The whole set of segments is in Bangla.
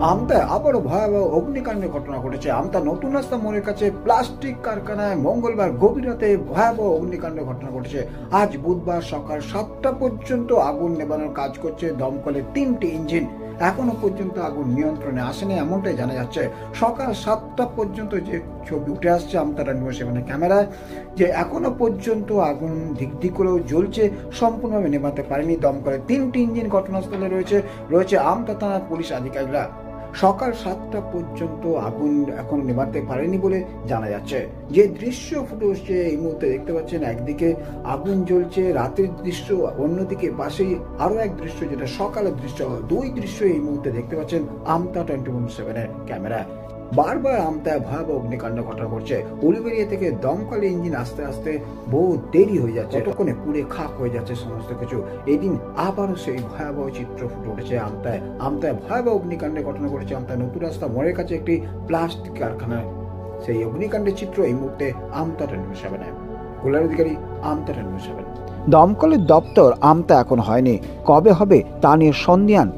আমতায় আবারও ভয়াবহ অগ্নিকাণ্ডের ঘটনা ঘটেছে। আমতা নতুন রাস্তা মোড়ের কাছে প্লাস্টিক কারখানায় মঙ্গলবার গভীর রাতে ভয়াবহ অগ্নিকাণ্ডের ঘটনা ঘটেছে। আজ বুধবার সকাল 7টা পর্যন্ত আগুন নেভানোর কাজ করছে দমকলের 3টি ইঞ্জিন। এখনো পর্যন্ত আগুন নিয়ন্ত্রণে আসেনি এমনটাই জানা যাচ্ছে। সকাল 7টা পর্যন্ত যে ছবি উঠে আসছে আমতা 24/7 ক্যামেরায়, যে এখনো পর্যন্ত আগুন দিক করেও জ্বলছে, সম্পূর্ণভাবে নেভাতে পারেনি দমকলের 3টি ইঞ্জিন। ঘটনাস্থলে রয়েছে আমতা থানার পুলিশ আধিকারিকরা। সকাল 7টা পর্যন্ত আগুন এখনো নেভাতে পারেনি বলে জানা যাচ্ছে। যে দৃশ্য ফুটে উঠছে এই মুহূর্তে দেখতে পাচ্ছেন, একদিকে আগুন জ্বলছে, রাতের দৃশ্য, অন্যদিকে পাশেই আরো এক দৃশ্য যেটা সকালের দৃশ্য। দুই দৃশ্য এই মুহূর্তে দেখতে পাচ্ছেন আমতা 24/7 ক্যামেরায়। বারবার আমতায় ভয়াবহ অগ্নিকাণ্ড ঘটনা করছে। উলুবেড়িয়া থেকে দমকল ইঞ্জিন আস্তে আস্তে বহু দেরি হয়ে যাচ্ছে, ততক্ষণে পুড়ে খাক হয়ে যাচ্ছে সমস্ত কিছু। এদিন আবারও সেই ভয়াবহ চিত্র ফুটে উঠেছে আমতায় ভয়াবহ অগ্নিকাণ্ডের ঘটনা ঘটেছে। আমতায় নতুন রাস্তা মোড়ের কাছে একটি প্লাস্টিক কারখানায় সেই অগ্নিকাণ্ডের চিত্র এই মুহূর্তে আমতা 24/7। কল্যাণ অধিকারী, আমতা 24/7। দমকলের দপ্তর আমতা এখন হয়নি, কবে হবে তা নিয়ে সন্দিহান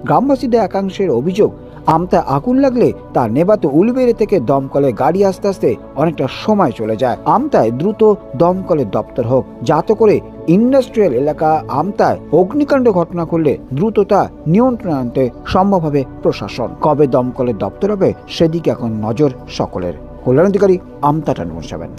গ্রামবাসীদের একাংশের অভিযোগ, আমতায় আগুন লাগলে তা নেভাতে উলুবেড়িয়া থেকে দমকলের গাড়ি আসতে আসতে অনেকটা সময় চলে যায়। আমতায় দ্রুত দমকলের দপ্তর হোক, যাতে করে ইন্ডাস্ট্রিয়াল এলাকা আমতায় অগ্নিকাণ্ড ঘটনা করলে দ্রুত তা নিয়ন্ত্রণে আনতে সম্ভব হবে প্রশাসন। কবে দমকলের দপ্তর হবে সেদিকে এখন নজর সকলের। কল্যাণ অধিকারী, আমতা 24/7।